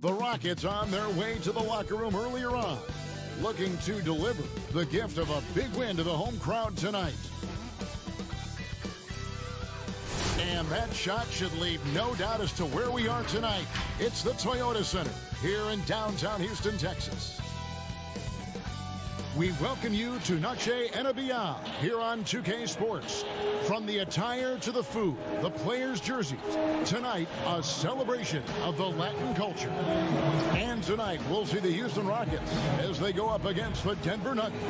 The Rockets on their way to the locker room earlier on, looking to deliver the gift of a big win to the home crowd tonight. And that shot should leave no doubt as to where we are tonight. It's the Toyota Center here in downtown Houston, Texas. We welcome you to Noche and Beyond here on 2K Sports. From the attire to the food, the players' jerseys, tonight a celebration of the Latin culture. And tonight we'll see the Houston Rockets as they go up against the Denver Nuggets.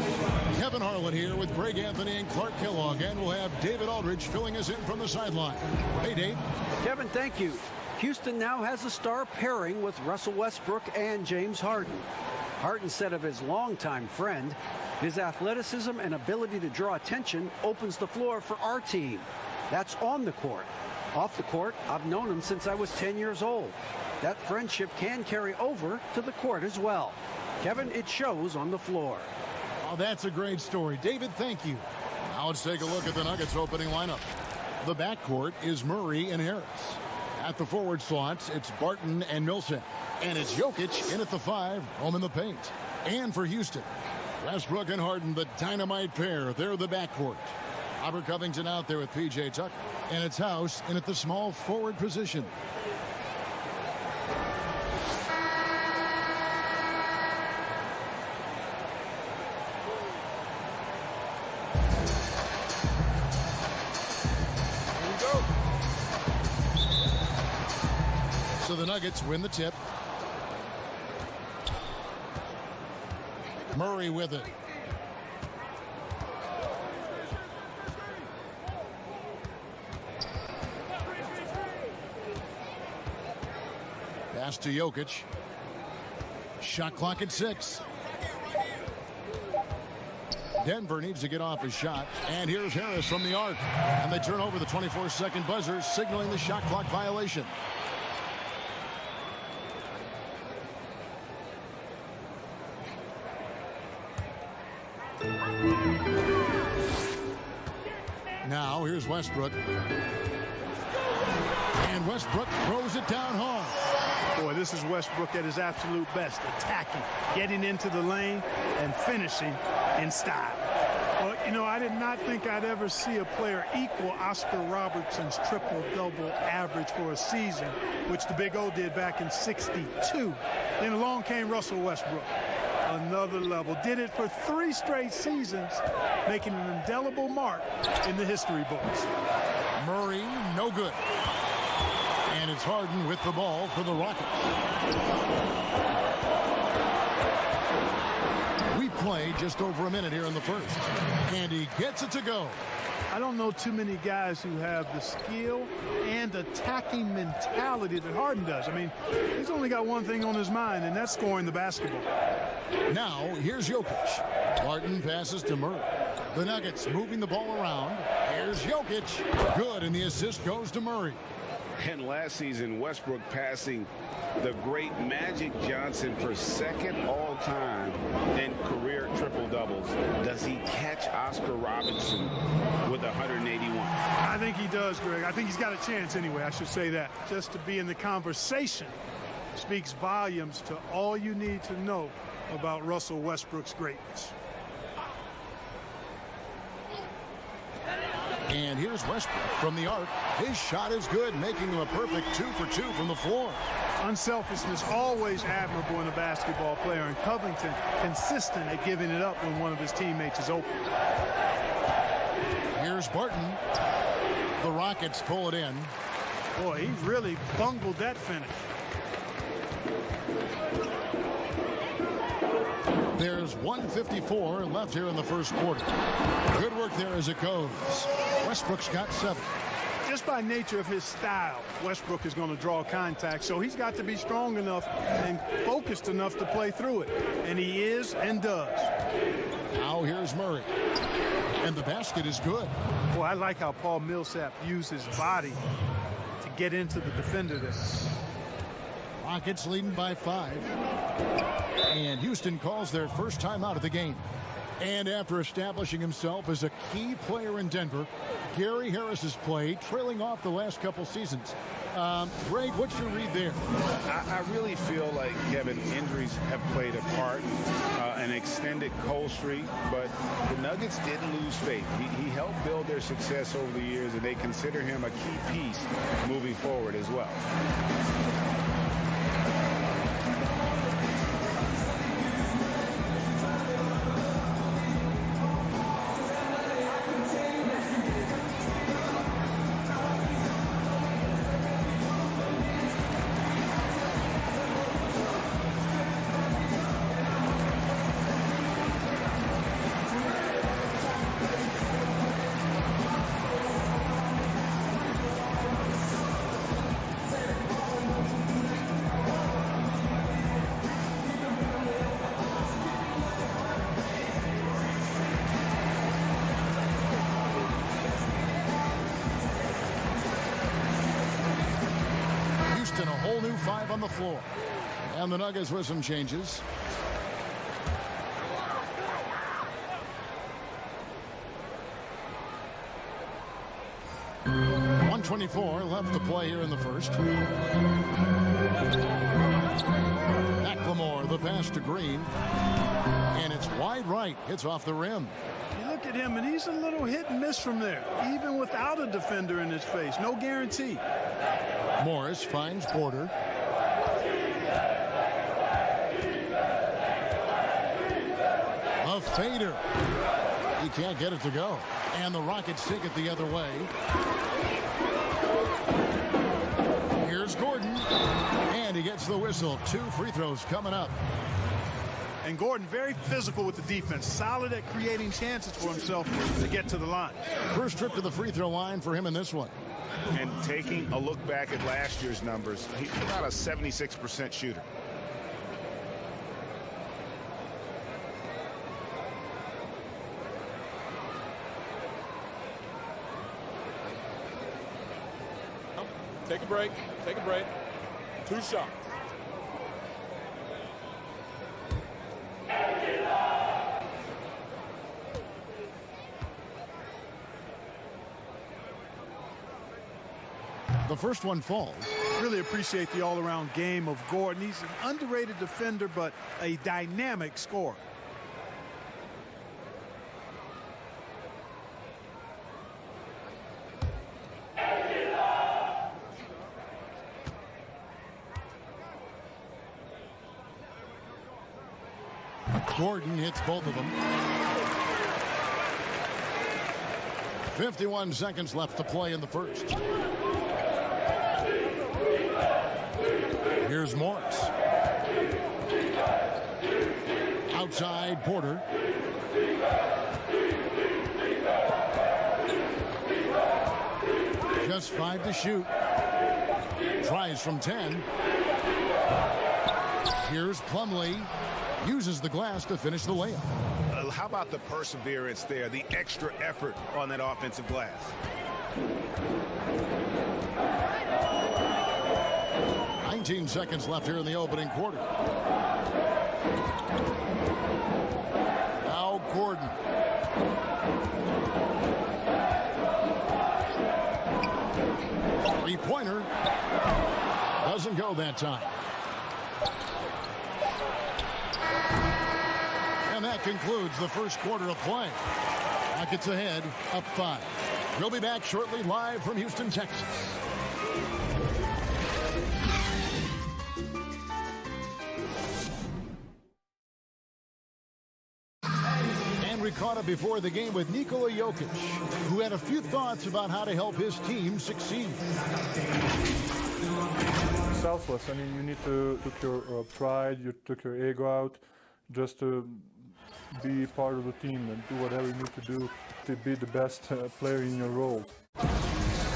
Kevin Harlan here with Greg Anthony and Clark Kellogg, and we'll have David Aldridge filling us in from the sideline. Hey, Dave. Kevin, thank you. Houston now has a star pairing with Russell Westbrook and James Harden. Harden said of his longtime friend, his athleticism and ability to draw attention opens the floor for our team. That's on the court. Off the court, I've known him since I was 10 years old. That friendship can carry over to the court as well. Kevin, it shows on the floor. Oh, that's a great story. David, thank you. Now let's take a look at the Nuggets opening lineup. The backcourt is Murray and Harris. At the forward slots, it's Barton and Millsap. And it's Jokic in at the 5, home in the paint. And for Houston, Westbrook and Harden, the dynamite pair. They're the backcourt. Robert Covington out there with P.J. Tucker. And it's House in at the small forward position. Here we go. So the Nuggets win the tip. Murray with it. Pass to Jokic. Shot clock at 6. Denver needs to get off his shot. And here's Harris from the arc. And they turn over the 24-second buzzer, signaling the shot clock violation. Now, here's Westbrook. And Westbrook throws it down hard. Boy, this is Westbrook at his absolute best. Attacking, getting into the lane, and finishing in style. Well, you know, I did not think I'd ever see a player equal Oscar Robertson's triple-double average for a season, which the Big O did back in '62. Then along came Russell Westbrook. Another level. Did it for 3 straight seasons, making an indelible mark in the history books. Murray, no good. And it's Harden with the ball for the Rockets. We play just over a minute here in the first. And he gets it to go. I don't know too many guys who have the skill and attacking mentality that Harden does. I mean, he's only got one thing on his mind, and that's scoring the basketball. Now, here's Jokic. Barton passes to Murray. The Nuggets moving the ball around. Here's Jokic. Good, and the assist goes to Murray. And last season, Westbrook passing the great Magic Johnson for second all-time in career triple-doubles. Does he catch Oscar Robertson with 181? I think he does, Greg. I think he's got a chance anyway, I should say that. Just to be in the conversation speaks volumes to all you need to know about Russell Westbrook's greatness. And here's Westbrook from the arc. His shot is good, making him a perfect 2 for 2 from the floor. Unselfishness always admirable in a basketball player, and Covington consistent at giving it up when one of his teammates is open. Here's Barton. The Rockets pull it in. Boy, he really bungled that finish. There's 1:54 left here in the first quarter. Good work there as it goes. Westbrook's got 7. Just by nature of his style, Westbrook is going to draw contact, so he's got to be strong enough and focused enough to play through it. And he is and does. Now here's Murray. And the basket is good. Boy, I like how Paul Millsap used his body to get into the defender there. Rockets leading by 5. And Houston calls their first timeout of the game. And after establishing himself as a key player in Denver, Gary Harris's play trailing off the last couple seasons. Greg, what's your read there? I really feel like, Kevin, injuries have played a part, an extended cold streak, but the Nuggets didn't lose faith. He helped build their success over the years, and they consider him a key piece moving forward as well. A whole new 5 on the floor. And the Nuggets with some changes. .124 left to play here in the first. McLemore, the pass to Green. And it's wide right. Hits off the rim. You look at him, and he's a little hit and miss from there, even without a defender in his face. No guarantee. Morris finds Porter. A fader. He can't get it to go. And the Rockets take it the other way. Here's Gordon. And he gets the whistle. 2 free throws coming up. And Gordon very physical with the defense. Solid at creating chances for himself to get to the line. First trip to the free throw line for him in this one. And taking a look back at last year's numbers, he's about a 76% shooter. Take a break. Take a break. 2 shots. The first one falls. Really appreciate the all-around game of Gordon. He's an underrated defender, but a dynamic scorer. Gordon hits both of them. 51 seconds left to play in the first. Here's Morris. Outside Porter. Just 5 to shoot. Tries from 10. Here's Plumlee. Uses the glass to finish the layup. How about the perseverance there, the extra effort on that offensive glass? Seconds left here in the opening quarter. Now Gordon. Three-pointer. Doesn't go that time. And that concludes the first quarter of play. Rockets ahead, up 5. We'll be back shortly, live from Houston, Texas. We caught up before the game with Nikola Jokic, who had a few thoughts about how to help his team succeed. Selfless. I mean, you need to took your pride, you took your ego out, just to be part of the team and do whatever you need to do to be the best player in your role.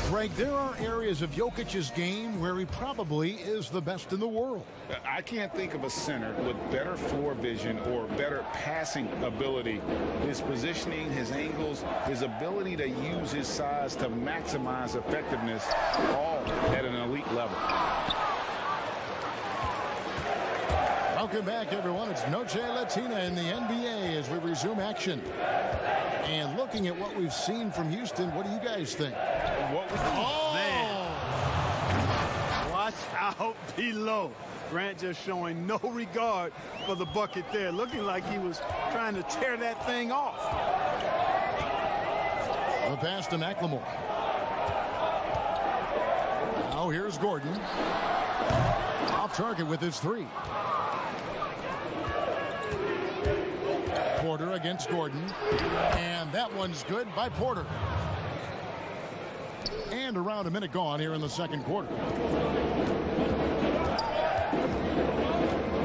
Greg, there are areas of Jokic's game where he probably is the best in the world. I can't think of a center with better floor vision or better passing ability. His positioning, his angles, his ability to use his size to maximize effectiveness, all at an elite level. Welcome back, everyone. It's Noche Latina in the NBA as we resume action. And looking at what we've seen from Houston, what do you guys think? Man. Watch out below. Grant just showing no regard for the bucket there. Looking like he was trying to tear that thing off. The pass to McLemore. Now here's Gordon. Off target with his three. Porter against Gordon. And that one's good by Porter. And around a minute gone here in the second quarter.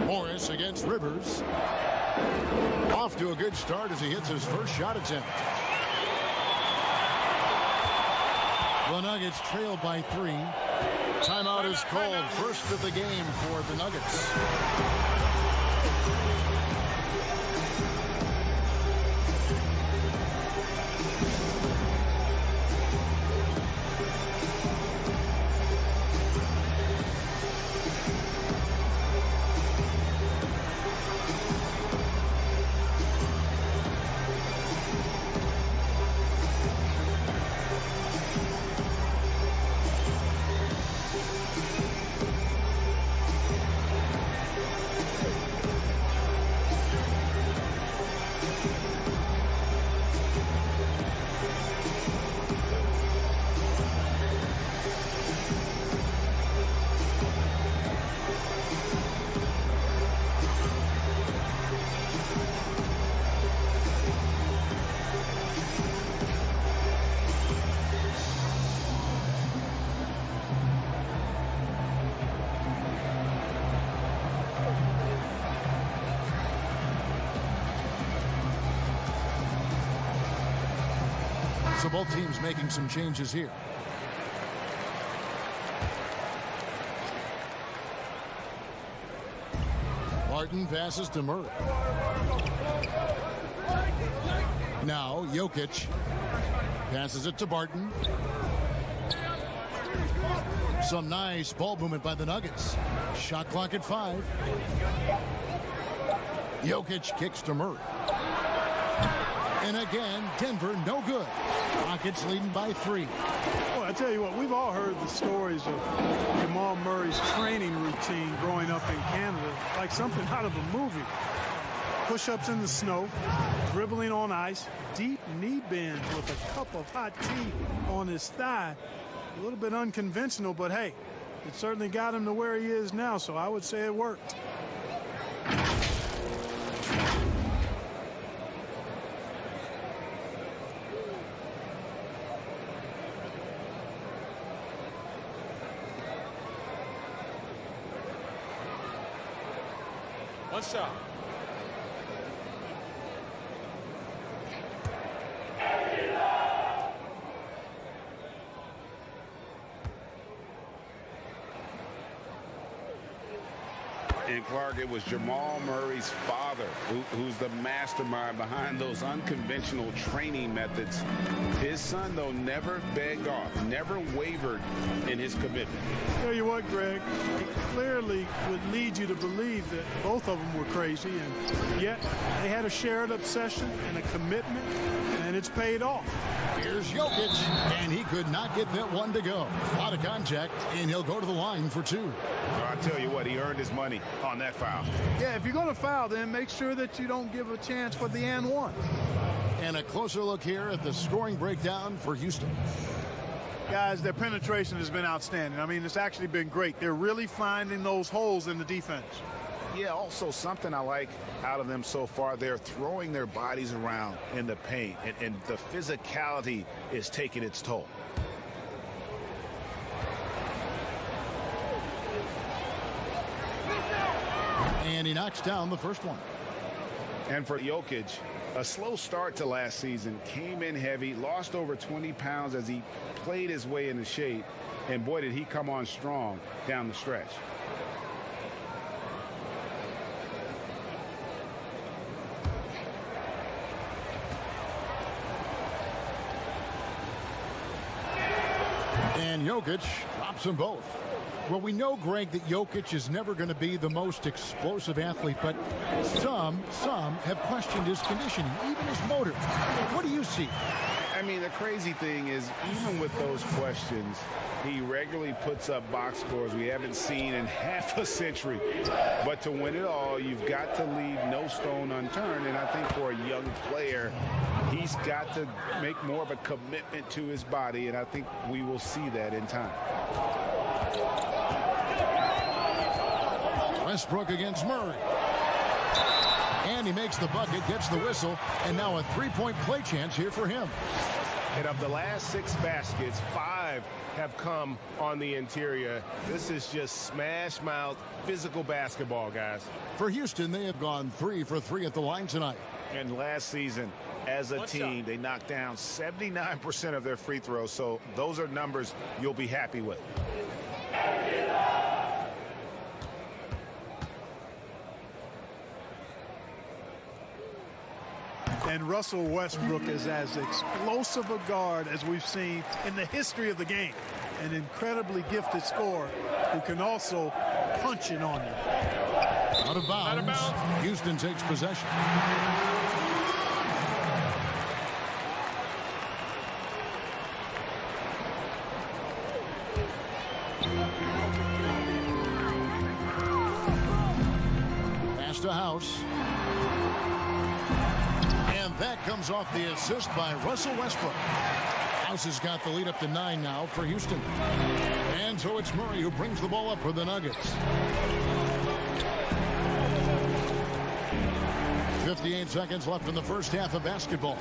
Morris against Rivers. Off to a good start as he hits his first shot attempt. The Nuggets trail by 3. Timeout is called. First of the game for the Nuggets. So both teams making some changes here. Barton passes to Murray. Now Jokic passes it to Barton. Some nice ball movement by the Nuggets. Shot clock at 5. Jokic kicks to Murray. And again, Denver no good. Rockets leading by 3. Boy, I tell you what, we've all heard the stories of Jamal Murray's training routine growing up in Canada, like something out of a movie. Push-ups in the snow, dribbling on ice, deep knee bends with a cup of hot tea on his thigh. A little bit unconventional, but hey, it certainly got him to where he is now, so I would say it worked. One shot. And Clark, it was Jamal Murray's father who's the mastermind behind those unconventional training methods. His son, though, never begged off, never wavered in his commitment. Tell you what, Greg, it clearly would lead you to believe that both of them were crazy, and yet they had a shared obsession and a commitment, and it's paid off. Here's Jokic, and he could not get that one to go. A lot of contact, and he'll go to the line for 2. Well, I tell you what, he earned his money on that foul. Yeah, if you're going to foul, then make sure that you don't give a chance for the and one. And a closer look here at the scoring breakdown for Houston. Guys, their penetration has been outstanding. I mean, it's actually been great. They're really finding those holes in the defense. Yeah, also something I like out of them so far, they're throwing their bodies around in the paint, and the physicality is taking its toll. And he knocks down the first one. And for Jokic, a slow start to last season, came in heavy, lost over 20 pounds as he played his way into shape, and boy, did he come on strong down the stretch. And Jokic drops them both. Well, we know, Greg, that Jokic is never going to be the most explosive athlete, but some have questioned his conditioning, even his motor. What do you see? I mean, the crazy thing is, even with those questions, he regularly puts up box scores we haven't seen in half a century. But to win it all, you've got to leave no stone unturned. And I think for a young player, he's got to make more of a commitment to his body, and I think we will see that in time. Westbrook against Murray. And he makes the bucket, gets the whistle, and now a three-point play chance here for him. And of the last 6 baskets, 5 have come on the interior. This is just smash-mouth, physical basketball, guys. For Houston, they have gone 3 for 3 at the line tonight. And last season, as a team, they knocked down 79% of their free throws. So those are numbers you'll be happy with. And Russell Westbrook is as explosive a guard as we've seen in the history of the game. An incredibly gifted scorer who can also punch it on you. Out of bounds. Houston takes possession. Pass to House. And that comes off the assist by Russell Westbrook. House has got the lead up to 9 now for Houston. And so it's Murray who brings the ball up for the Nuggets. 58 seconds left in the first half of basketball.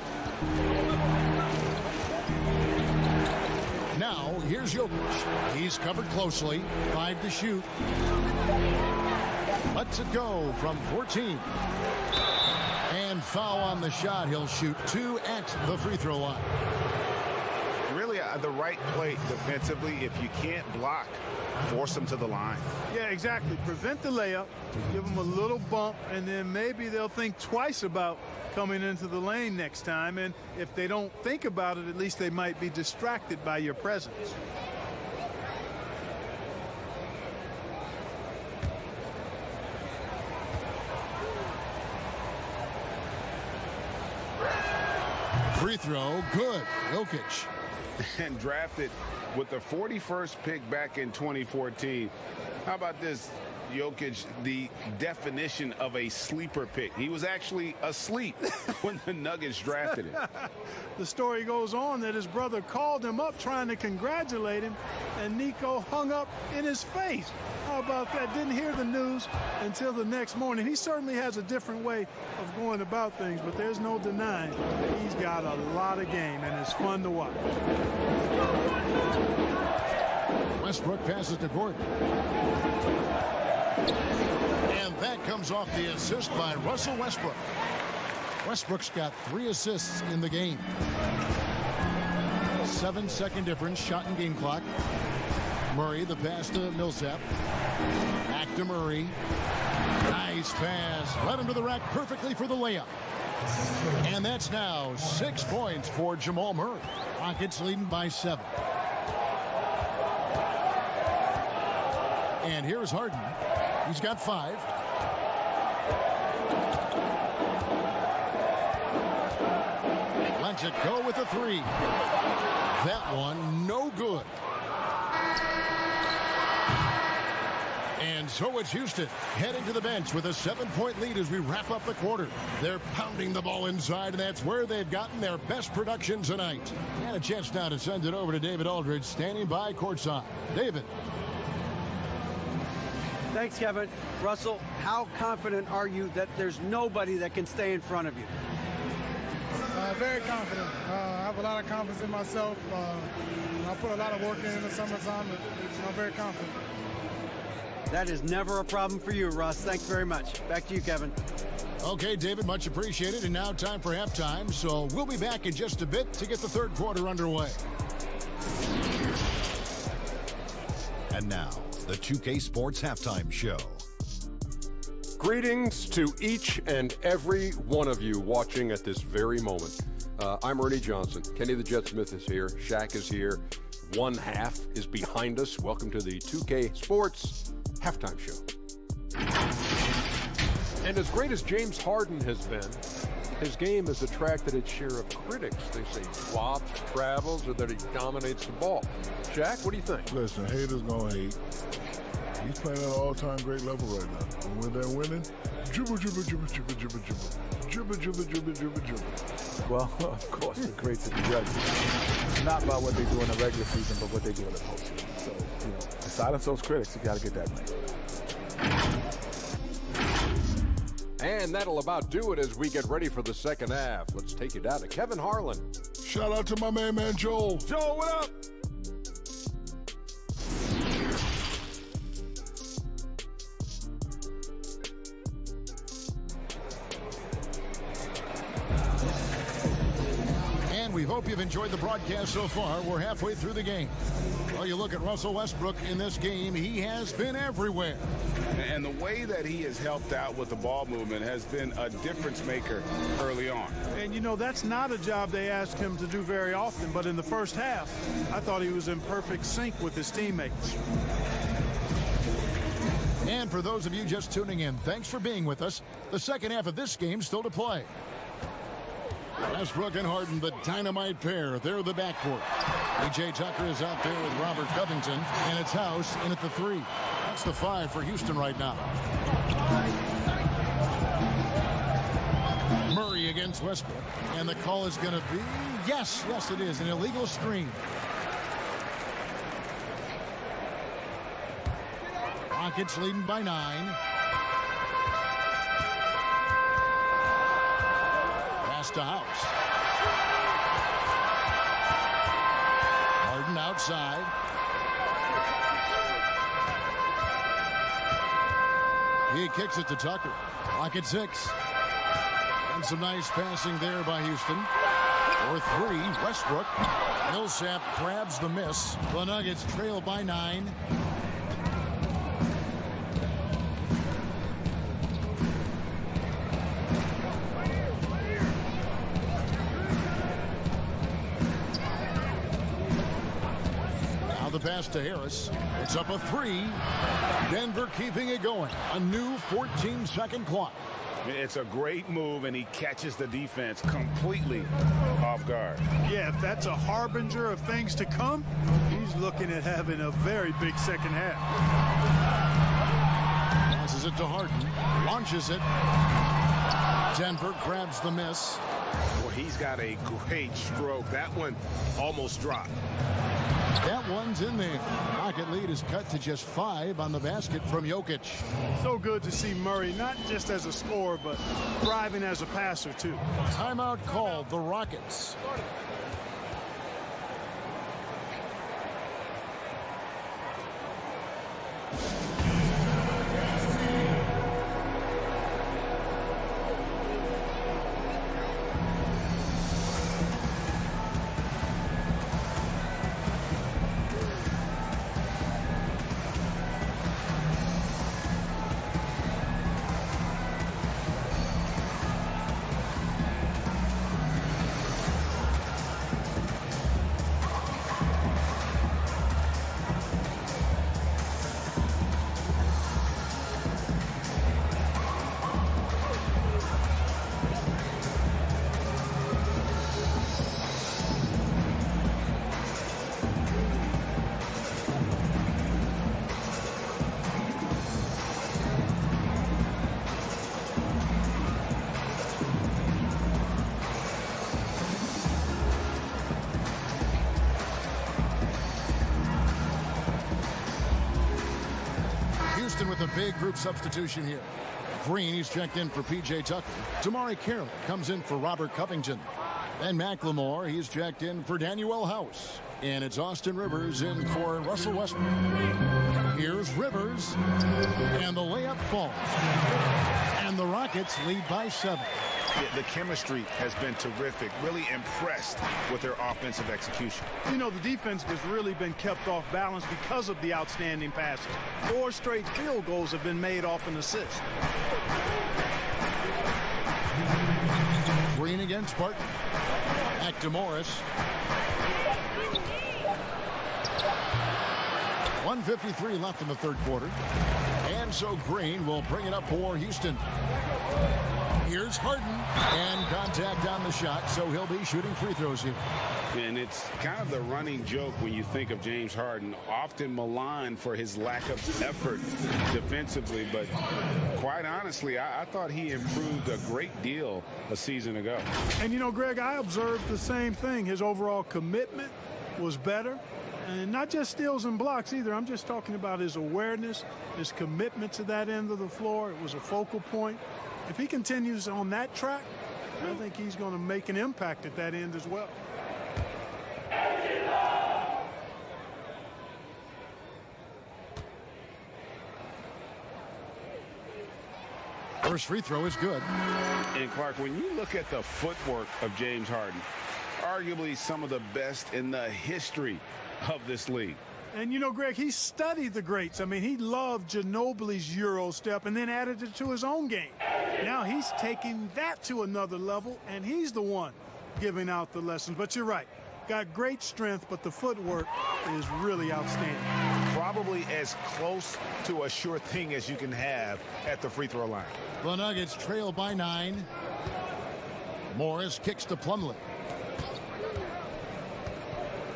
Now, here's Jokic. He's covered closely. 5 to shoot. Lets it go from 14. And foul on the shot. He'll shoot 2 at the free throw line. Really, the right play defensively. If you can't block, force them to the line. Yeah, exactly. Prevent the layup, give them a little bump, and then maybe they'll think twice about coming into the lane next time. And if they don't think about it, at least they might be distracted by your presence. Free throw, good. Jokic. And drafted with the 41st pick back in 2014. How about this? Jokic, the definition of a sleeper pick. He was actually asleep when the Nuggets drafted him. The story goes on that his brother called him up trying to congratulate him, and Nico hung up in his face. How about that? Didn't hear the news until the next morning. He certainly has a different way of going about things, but there's no denying he's got a lot of game, and it's fun to watch. Westbrook passes to Gordon. And that comes off the assist by Russell Westbrook. Westbrook's got 3 assists in the game. 7-second difference, shot and game clock. Murray, the pass to Millsap. Back to Murray. Nice pass. Led him to the rack perfectly for the layup. And that's now 6 points for Jamal Murray. Rockets leading by 7. And here's Harden. He's got 5. Lets it go with a 3. That one no good. And so it's Houston heading to the bench with a 7-point lead as we wrap up the quarter. They're pounding the ball inside, and that's where they've gotten their best production tonight. And a chance now to send it over to David Aldridge, standing by courtside. David. Thanks, Kevin. Russell, how confident are you that there's nobody that can stay in front of you? Very confident. I have a lot of confidence in myself. I put a lot of work in the summertime, and I'm very confident. That is never a problem for you, Russ. Thanks very much. Back to you, Kevin. Okay, David, much appreciated. And now time for halftime. So we'll be back in just a bit to get the third quarter underway. And now, the 2K Sports Halftime Show. Greetings to each and every one of you watching at this very moment. I'm Ernie Johnson. Kenny the Jet Smith is here. Shaq is here. one half is behind us. Welcome to the 2K Sports Halftime Show. And as great as James Harden has been, his game has attracted its share of critics. They say flops, travels, or that he dominates the ball. Shaq, what do you think? Listen, haters gonna hate. He's playing at an all-time great level right now. And when they're winning, dribble, dribble, dribble, dribble, dribble, dribble. Dribble, dribble, dribble, dribble, dribble. Well, of course, the greats are the judges. It's not about what they do in the regular season, but what they do in the postseason. So, to silence those critics, you got to get that right. And that'll about do it as we get ready for the second half. Let's take you down to Kevin Harlan. Shout out to my man Joel. Joel, what up? We hope you've enjoyed the broadcast so far. We're halfway through the game. Well, you look at Russell Westbrook in this game, he has been everywhere. And the way that he has helped out with the ball movement has been a difference maker early on. And, that's not a job they ask him to do very often. But in the first half, I thought he was in perfect sync with his teammates. And for those of you just tuning in, thanks for being with us. The second half of this game still to play. Westbrook and Harden, the dynamite pair. They're the backcourt. P.J. Tucker is out there with Robert Covington, and it's House in at the 3. That's the 5 for Houston right now. Murray against Westbrook, and the call is going to be, yes, it is, an illegal screen. Rockets leading by 9. To House. Harden outside. He kicks it to Tucker. Clock at 6. And some nice passing there by Houston. For 3, Westbrook. Millsap grabs the miss. The Nuggets trail by 9. The pass to Harris. It's up a 3. Denver keeping it going. A new 14-second clock. It's a great move, and he catches the defense completely off guard. Yeah, if that's a harbinger of things to come, he's looking at having a very big second half. Passes it to Harden. Launches it. Denver grabs the miss. Well, he's got a great stroke. That one almost dropped. That one's in there. Rocket lead is cut to just 5 on the basket from Jokic. So good to see Murray, not just as a scorer, but thriving as a passer, too. Timeout called, the Rockets. With a big group substitution here. Green, he's checked in for P.J. Tucker. Damari Carroll comes in for Robert Covington. And McLemore, he's checked in for Daniel House. And it's Austin Rivers in for Russell Westbrook. Here's Rivers. And the layup falls. And the Rockets lead by 7. The chemistry has been terrific. Really impressed with their offensive execution. The defense has really been kept off balance because of the outstanding passes. 4 straight field goals have been made off an assist. Green against Barton. Back to Morris. 1:53 left in the third quarter. And so Green will bring it up for Houston. Here's Harden, and contact on the shot, so he'll be shooting free throws here. And it's kind of the running joke when you think of James Harden, often maligned for his lack of effort defensively. But quite honestly, I thought he improved a great deal a season ago. And, you know, Greg, I observed the same thing. His overall commitment was better. And not just steals and blocks either. I'm just talking about his awareness, his commitment to that end of the floor. It was a focal point. If he continues on that track, I think he's going to make an impact at that end as well. First free throw is good. And Clark, when you look at the footwork of James Harden, arguably some of the best in the history of this league. And, you know, Greg, he studied the greats. I mean, he loved Ginobili's Euro step and then added it to his own game. Now he's taking that to another level, and he's the one giving out the lessons. But you're right. Got great strength, but the footwork is really outstanding. Probably as close to a sure thing as you can have at the free throw line. The Nuggets trail by 9. Morris kicks to Plumlee.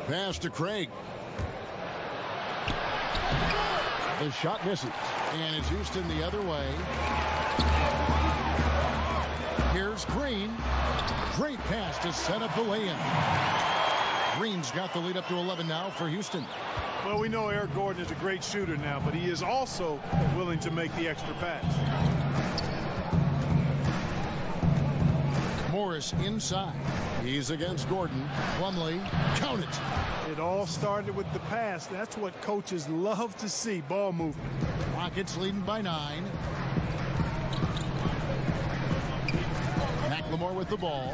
Pass to Craig. The shot misses, and it's Houston the other way. Here's Green. Great pass to set up the lay-in. Green's got the lead up to 11 now for Houston. Well, we know Eric Gordon is a great shooter now, but he is also willing to make the extra pass. Morris inside. He's against Gordon. Plumlee, count it. It all started with the pass. That's what coaches love to see, ball movement. Rockets leading by 9. McLemore with the ball.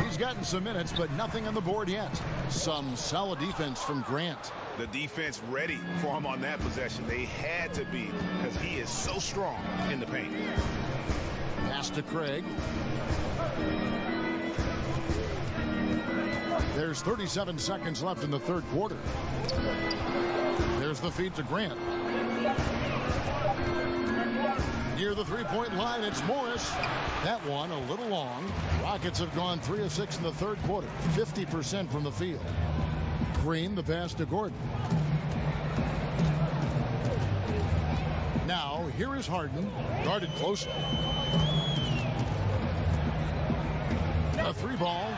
He's gotten some minutes, but nothing on the board yet. Some solid defense from Grant. The defense ready for him on that possession. They had to be, because he is so strong in the paint. Pass to Craig. There's 37 seconds left in the third quarter. There's the feed to Grant. Near the three-point line, it's Morris. That one a little long. Rockets have gone 3 of 6 in the third quarter, 50% from the field. Green, the pass to Gordon. Now, here is Harden, guarded closely. A three ball.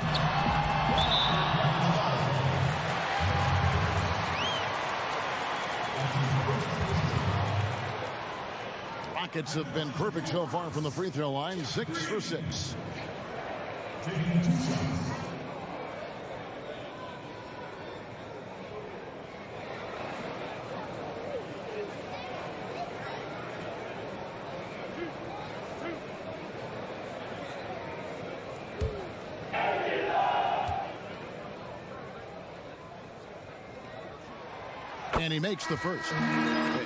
Rockets have been perfect so far from the free throw line, 6 for 6. And he makes the first.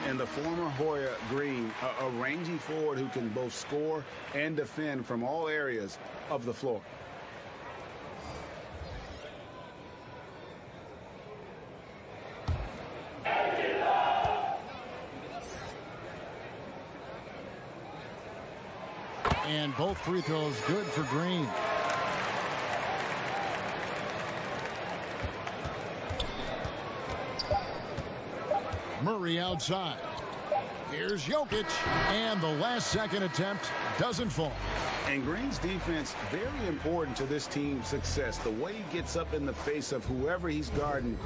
And the former Hoya Green, a rangy forward who can both score and defend from all areas of the floor. And both free throws good for Green. Murray outside. Here's Jokic, and the last second attempt doesn't fall. And Green's defense, very important to this team's success. The way he gets up in the face of whoever he's guarding,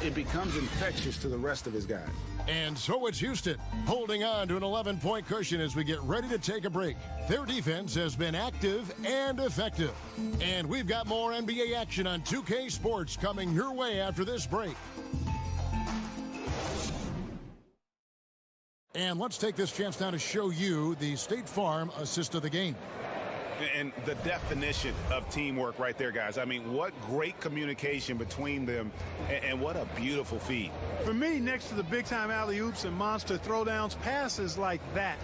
it becomes infectious to the rest of his guys. And so it's Houston holding on to an 11-point cushion as we get ready to take a break. Their defense has been active and effective. And we've got more NBA action on 2K Sports coming your way after this break. And let's take this chance now to show you the State Farm assist of the game. And the definition of teamwork right there, guys. I mean, what great communication between them, and what a beautiful feed. For me, next to the big-time alley-oops and monster throwdowns, passes like that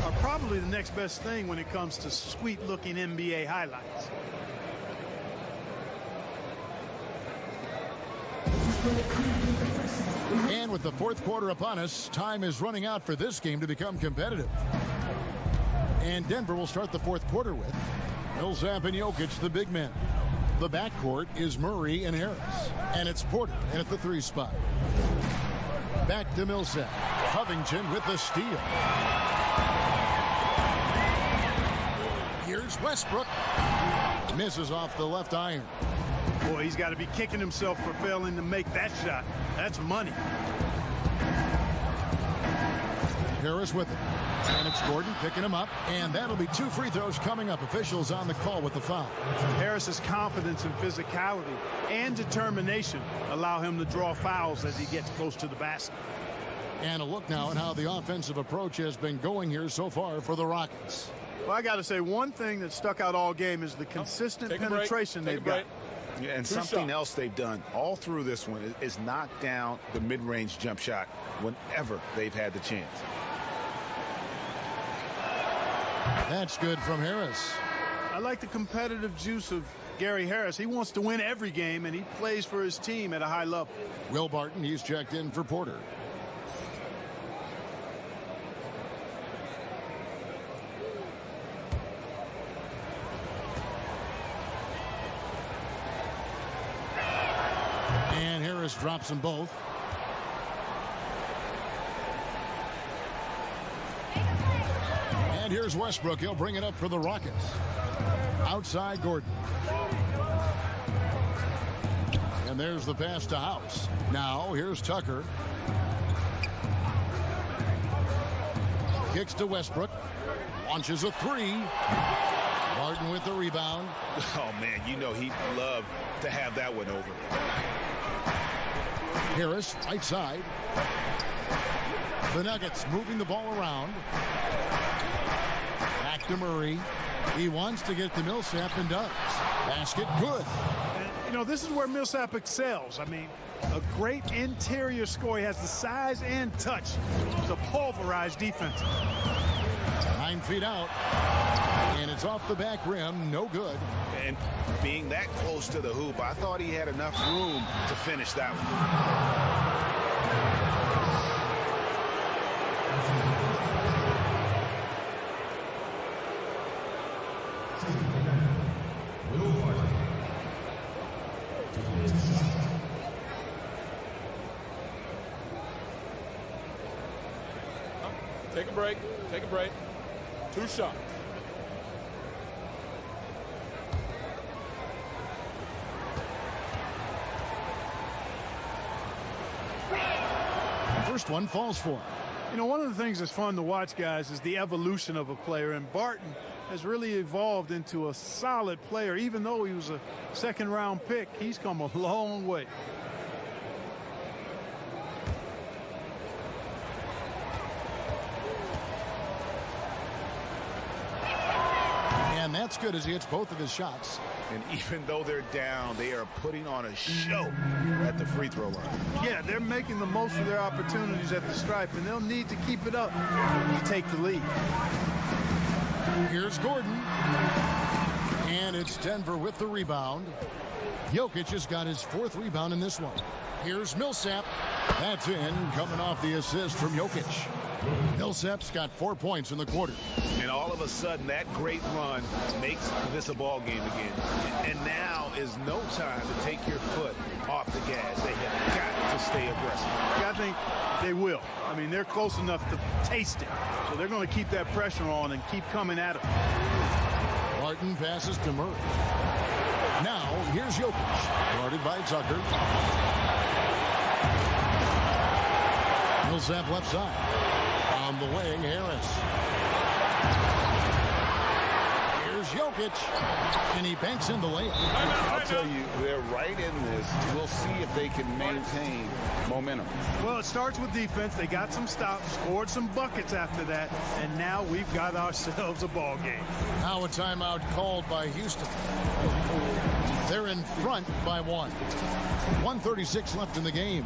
are probably the next best thing when it comes to sweet-looking NBA highlights. And with the fourth quarter upon us, time is running out for this game to become competitive. And Denver will start the fourth quarter with Millsap and Jokic, the big men. The backcourt is Murray and Harris. And it's Porter in at the 3 spot. Back to Millsap. Covington with the steal. Here's Westbrook. Misses off the left iron. Boy, he's got to be kicking himself for failing to make that shot. That's money. Harris with it. And it's Gordon picking him up. And that'll be 2 free throws coming up. Officials on the call with the foul. Harris's confidence and physicality and determination allow him to draw fouls as he gets close to the basket. And a look now at how the offensive approach has been going here so far for the Rockets. Well, I got to say, one thing that stuck out all game is the consistent penetration they've got. Yeah, and something else they've done all through this one is knock down the mid-range jump shot whenever they've had the chance. That's good from Harris. I like the competitive juice of Gary Harris. He wants to win every game, and he plays for his team at a high level. Will Barton, he's checked in for Porter. And Harris drops them both. And here's Westbrook. He'll bring it up for the Rockets. Outside Gordon. And there's the pass to House. Now here's Tucker. Kicks to Westbrook. Launches a 3. Barton with the rebound. Oh, man, you know he'd love to have that one over. Harris, right side. The Nuggets moving the ball around. Back to Murray. He wants to get to Millsap and does. Basket good. And, you know, this is where Millsap excels. I mean, a great interior score. He has the size and touch to pulverize defense. 9 feet out. And it's off the back rim. No good. And being that close to the hoop, I thought he had enough room to finish that one. Take a break. Take a break. 2 shots. First one falls for him. You know, one of the things that's fun to watch, guys, is the evolution of a player. And Barton has really evolved into a solid player. Even though he was a second-round pick, he's come a long way. And that's good as he hits both of his shots. And even though they're down, they are putting on a show at the free throw line. Yeah, they're making the most of their opportunities at the stripe, and they'll need to keep it up to take the lead. Here's Gordon. And it's Denver with the rebound. Jokic has got his 4th rebound in this one. Here's Millsap. That's in, coming off the assist from Jokic. Millsap's got 4 points in the quarter. And all of a sudden, that great run makes this a ball game again. And now is no time to take your foot off the gas. They have got to stay aggressive. I think they will. I mean, they're close enough to taste it. So they're going to keep that pressure on and keep coming at it. Barton passes to Murray. Now, here's Jokic. Guarded by Tucker. Millsap left side. On the wing, Harris. Here's Jokic. And he banks in the layup. I'll tell you, they're right in this. We'll see if they can maintain momentum. Well, it starts with defense. They got some stops, scored some buckets after that, and now we've got ourselves a ball game. Now a timeout called by Houston. They're in front by 1. 1:36 left in the game.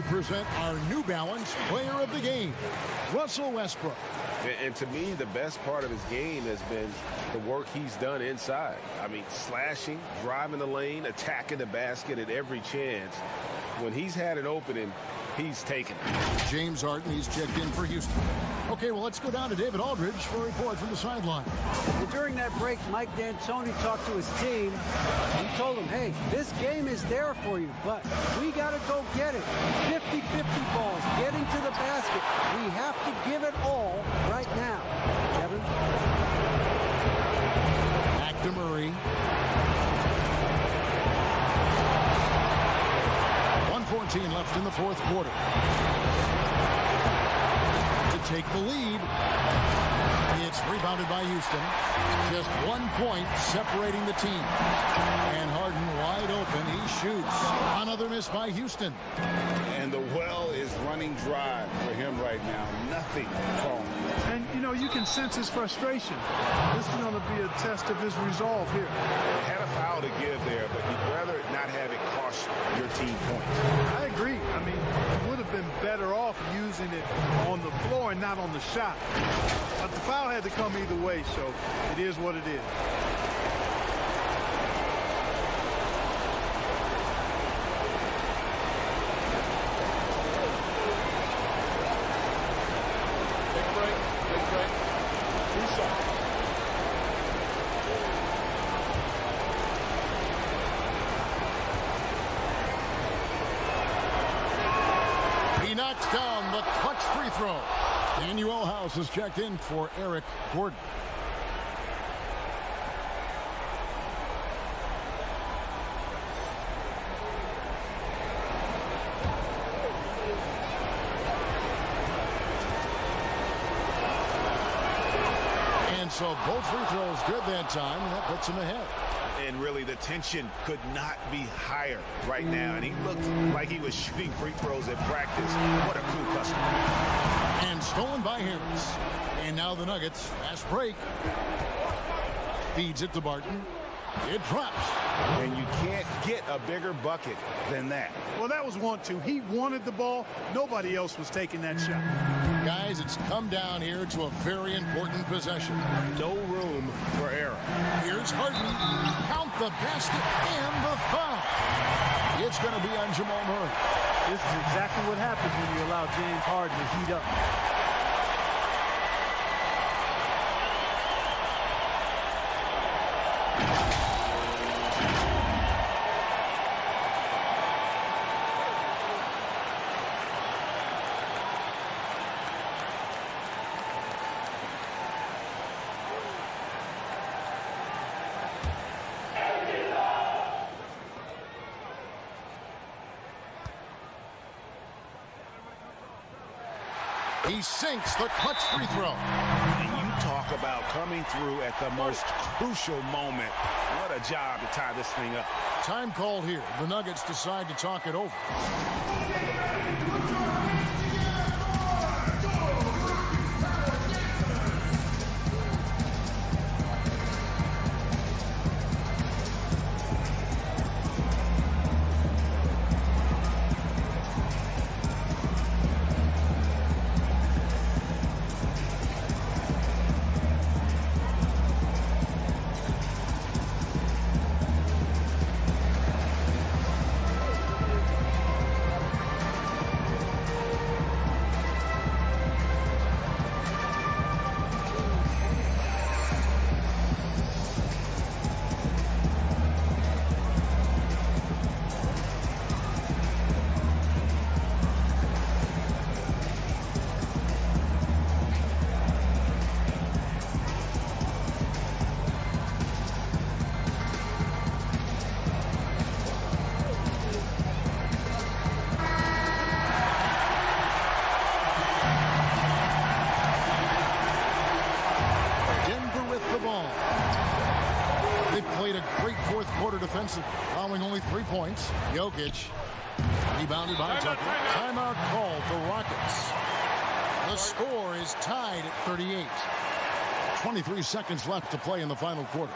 present our New Balance Player of the Game, Russell Westbrook. And to me, the best part of his game has been the work he's done inside. I mean, slashing, driving the lane, attacking the basket at every chance. When he's had an opening, he's taken it. James Harden, he's checked in for Houston. Okay, well, let's go down to David Aldridge for a report from the sideline. Well, during that break, Mike D'Antoni talked to his team. He told them, hey, this game is there for you, but we got to go get it. 50-50 balls, getting to the basket. We have to give it all right now. Kevin? Back to Murray. 1:14 left in the fourth quarter. To take the lead. It's rebounded by Houston. Just 1 point separating the team. And Harden wide open. He shoots. Another miss by Houston. And the well is running dry for him right now. Nothing falling. And, you know, you can sense his frustration. This is going to be a test of his resolve here. They had a foul to give there, but you'd rather not have it cost your team points. I agree. I mean, you would have been better off using it on the floor and not on the shot. But the foul had to come either way, so it is what it is. Take a break. Take a break. 2 shots. He knocks down the clutch free throw. Daniel House is checked in for Eric Gordon. And so both free throws good that time, and that puts him ahead. And really, the tension could not be higher right now. And he looked like he was shooting free throws at practice. What a cool customer. And stolen by Harris. And now the Nuggets, fast break. Feeds it to Barton. It drops. And you can't get a bigger bucket than that. Well, that was 1-2. He wanted the ball. Nobody else was taking that shot. Guys, it's come down here to a very important possession. No room for error. Here's Harden. Count the basket and the foul. It's going to be on Jamal Murray. This is exactly what happens when you allow James Harden to heat up. He sinks the clutch free throw. And you talk about coming through at the most crucial moment. What a job to tie this thing up. Time called here. The Nuggets decide to talk it over. Defensive, allowing only 3 points. Jokic, rebounded by Tucker. Timeout called the Rockets. The score is tied at 38. 23 seconds left to play in the final quarter.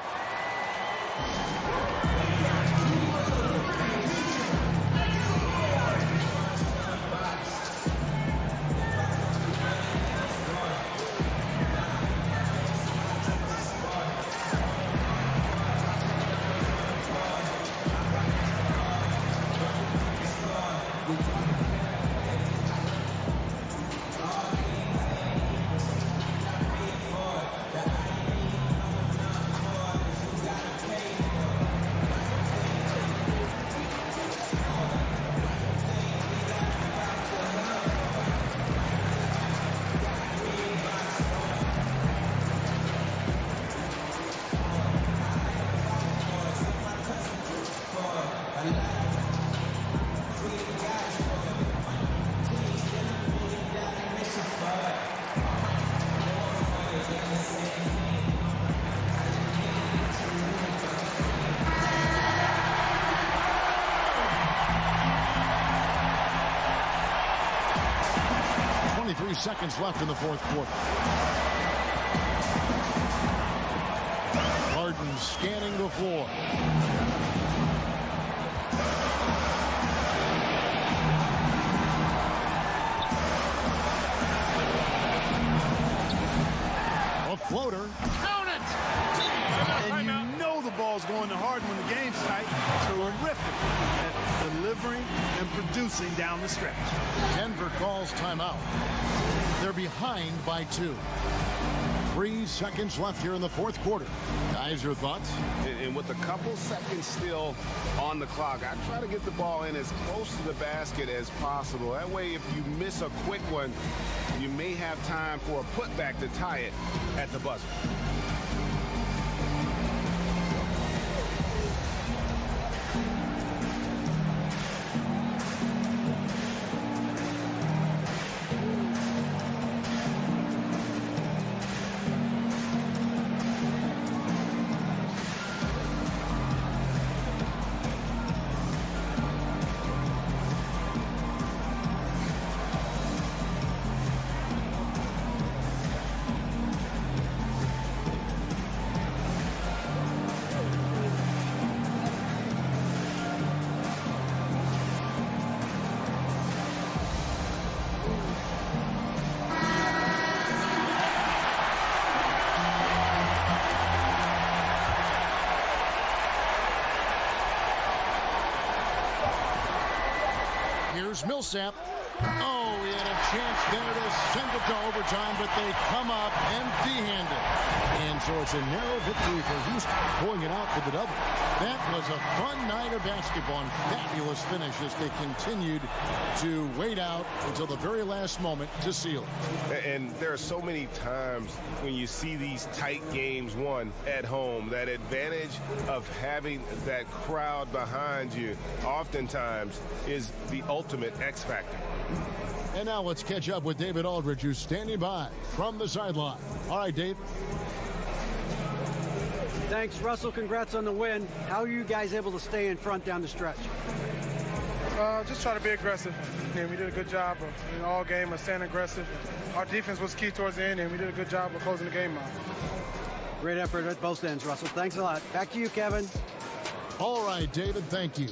Seconds left in the fourth quarter. Harden scanning the floor. A floater. Count it! And you know the ball's going to Harden when the game's tight. Terrific at delivering and producing down the stretch. Denver calls timeout. They're behind by 2. 3 seconds left here in the fourth quarter. Guys, your thoughts? And with a couple seconds still on the clock, I try to get the ball in as close to the basket as possible. That way, if you miss a quick one, you may have time for a putback to tie it at the buzzer. Here's Millsap. Oh, he had a chance there to send it to overtime, but they come up empty-handed. And so it's a narrow victory for Houston, pulling it out for the double. That was a fun night of basketball and fabulous finish as they continued to wait out until the very last moment to seal it. And there are so many times when you see these tight games won at home, that advantage of having that crowd behind you oftentimes is the ultimate X factor. And now let's catch up with David Aldridge, who's standing by from the sideline. All right, Dave. Thanks, Russell. Congrats on the win. How are you guys able to stay in front down the stretch? Just try to be aggressive. And we did a good job in all game of staying aggressive. Our defense was key towards the end, and we did a good job of closing the game out. Great effort at both ends, Russell. Thanks a lot. Back to you, Kevin. All right, David, thank you.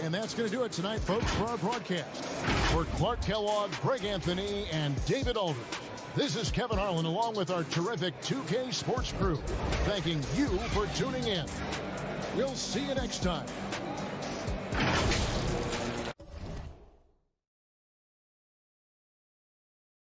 And that's going to do it tonight, folks, for our broadcast. For Clark Kellogg, Greg Anthony, and David Aldridge, this is Kevin Harlan along with our terrific 2K Sports crew, thanking you for tuning in. We'll see you next time.